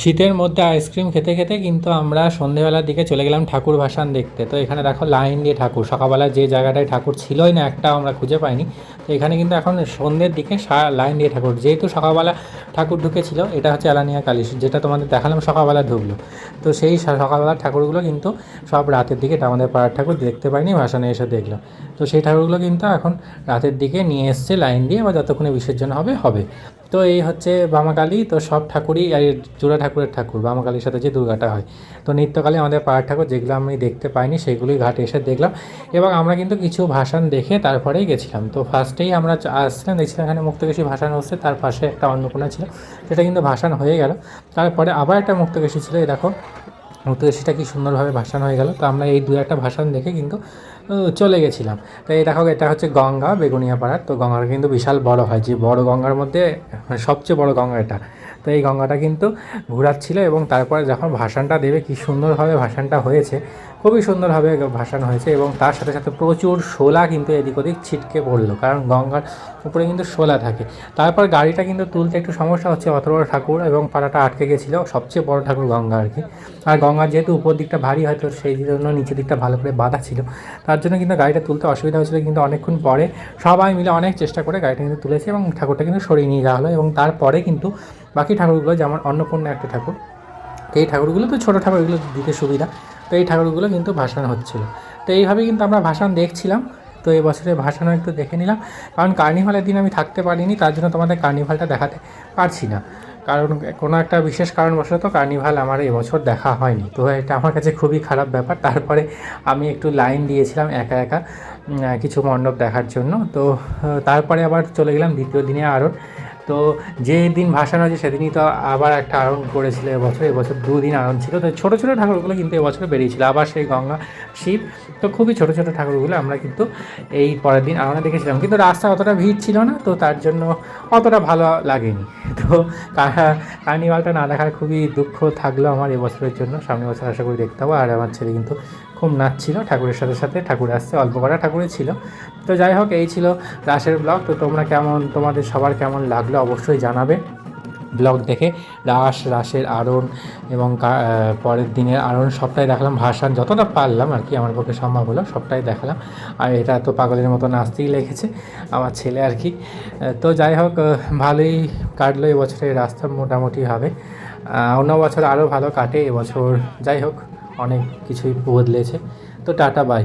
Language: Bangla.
শীতের মধ্যে আইসক্রিম খেতে খেতে কিন্তু আমরা সন্ধেবেলার দিকে চলে গেলাম ঠাকুর ভাসান দেখতে। তো এখানে দেখো লাইন দিয়ে ঠাকুর, সকালবেলা যে জায়গাটায় ঠাকুর ছিলই না একটাও আমরা খুঁজে পাইনি। তো এখানে কিন্তু এখন সন্ধ্যের দিকে লাইন দিয়ে ঠাকুর, যেহেতু সকালবেলা ঠাকুর ঢুকেছিল, এটা হচ্ছে আলানিয়া কালী, যেটা তোমাদের দেখালাম সকালবেলা ঢুকলো। তো সেই সকালবেলার ঠাকুরগুলো কিন্তু সব রাতের দিকে, এটা আমাদের পাড়ার ঠাকুর দেখতে পাইনি, ভাসানে এসে দেখলাম। তো সেই ঠাকুরগুলো কিন্তু এখন রাতের দিকে নিয়ে এসছে লাইন দিয়ে, বা যতক্ষণে বিসর্জন হবে হবে। তো এই হচ্ছে বামাকালী। তো সব ঠাকুরই জোড়া ঠাকুরের ঠাকুর, বামাকালীর সাথে যে দুর্গাটা হয়। তো নিত্যকালে আমাদের পাড়ার ঠাকুর, যেগুলো আমি দেখতে পাইনি সেগুলোই ঘাটে এসে দেখলাম। এবং আমরা কিন্তু কিছু ভাসান দেখে তারপরেই গেছিলাম। তো ফার্স্টেই আমরা আসছিলাম, দেখছিলাম এখানে মুক্তকেশী ভাসান হচ্ছে, তার পাশে একটা অন্নপূর্ণা ছিল, সেটা কিন্তু ভাসান হয়ে গেল। তারপরে আবার একটা মুক্তকেশী ছিল, এই দেখো মুক্তকেশীটা কি সুন্দরভাবে ভাসান হয়ে গেল। তো আমরা এই দু একটা ভাসান দেখে কিন্তু চলে গেছিলাম। তো এই দেখো, এটা হচ্ছে গঙ্গা বেগুনিয়া পাড়ার। তো গঙ্গাটা কিন্তু বিশাল বড় হয়, যে বড় গঙ্গার মধ্যে সবচেয়ে বড় গঙ্গা এটা। তো এই গঙ্গাটা কিন্তু ঘোরাচ্ছিল, এবং তারপরে যখন ভাসানটা দেবে, কী সুন্দরভাবে ভাসানটা হয়েছে, খুবই সুন্দরভাবে ভাসান হয়েছে। এবং তার সাথে সাথে প্রচুর শোলা কিন্তু এদিক ওদিক ছিটকে পড়লো, কারণ গঙ্গার উপরে কিন্তু শোলা থাকে। তারপর গাড়িটা কিন্তু তুলতে একটু সমস্যা হচ্ছে, অত বড় ঠাকুর, এবং পাড়াটা আটকে গেছিলো, সবচেয়ে বড় ঠাকুর গঙ্গা আর কি। আর গঙ্গার যেহেতু উপর দিকটা ভারী হয়, তো সেই জন্য নিচের দিকটা ভালো করে বাঁধা ছিল, তার জন্য কিন্তু গাড়িটা তুলতে অসুবিধা হয়েছিল। কিন্তু অনেকক্ষণ পরে সবাই মিলে অনেক চেষ্টা করে গাড়িটা কিন্তু তুলেছে, এবং ঠাকুরটা কিন্তু সরিয়ে নিয়ে যাওয়া হলো। এবং তারপরে কিন্তু বাকি ঠাকুরগুলো, যেমন অন্নপূর্ণা একটা ঠাকুর, তো এই ঠাকুরগুলো তো ছোটো ঠাকুর, এগুলো দিতে সুবিধা, তো এই ঠাকুরগুলো কিন্তু ভাসানো হচ্ছিল। তো এইভাবেই কিন্তু আমরা ভাসান দেখছিলাম। তো এই বছরে ভাসানও একটু দেখে নিলাম, কারণ কার্নিভালের দিন আমি থাকতে পারিনি, তার জন্য তোমাদের কার্নিভালটা দেখাতে পারছি না, কারণ কোনো একটা বিশেষ কারণবশত কার্নিভাল আমার এবছর দেখা হয়নি। তো এটা আমার কাছে খুবই খারাপ ব্যাপার। তারপরে আমি একটু লাইন দিয়েছিলাম একা একা কিছু মণ্ডপ দেখার জন্য। তো তারপরে আবার চলে গেলাম দ্বিতীয় দিনে আরও। তো যে দিন ভাসানো হয়েছে সেদিনই তো আবার একটা আরণ করেছিল এবছর 2 দিন আরণ ছিল। তো ছোটো ছোটো ঠাকুরগুলো কিন্তু এবছর বেরিয়েছিল, আবার সেই গঙ্গা শিব। তো খুবই ছোটো ছোটো ঠাকুরগুলো আমরা কিন্তু এই পরের দিন আরণে দেখেছিলাম, কিন্তু রাস্তা অতটা ভিড় ছিল না, তো তার জন্য অতটা ভালো লাগেনি। তো কার্নিভালটা না দেখার খুবই দুঃখ থাকলো আমার এবছরের জন্য। সামনের বছর আশা করি দেখতে পাবো। আর আমার ছেলে কিন্তু খুব নাচছিল ঠাকুরের সাথে সাথে, ঠাকুর আসছে, অল্প কটা ঠাকুরই ছিল। তো যাই হোক, এই ছিল রাসের ব্লগ। তো তোমরা তোমাদের সবার কেমন লাগলো অবশ্যই জানাবে ব্লগ দেখে। রাসের আরণ এবং পরের দিনের আরণ সবটাই দেখালাম, ভাসান যতটা পারলাম আর কি, আমার পক্ষে সম্ভব হলো সবটাই দেখালাম। আর এটা তো পাগলের মতো নাচতেই লেগেছে আমার ছেলে আর কি। তো যাই হোক, ভালোই কাটলো এবছরের রাস্তা মোটামুটি হবে। অন্য বছর আরও ভালো কাটে এবছর। যাই হোক, অনেক কিছুই বদলেছে। তো টাটা বাই।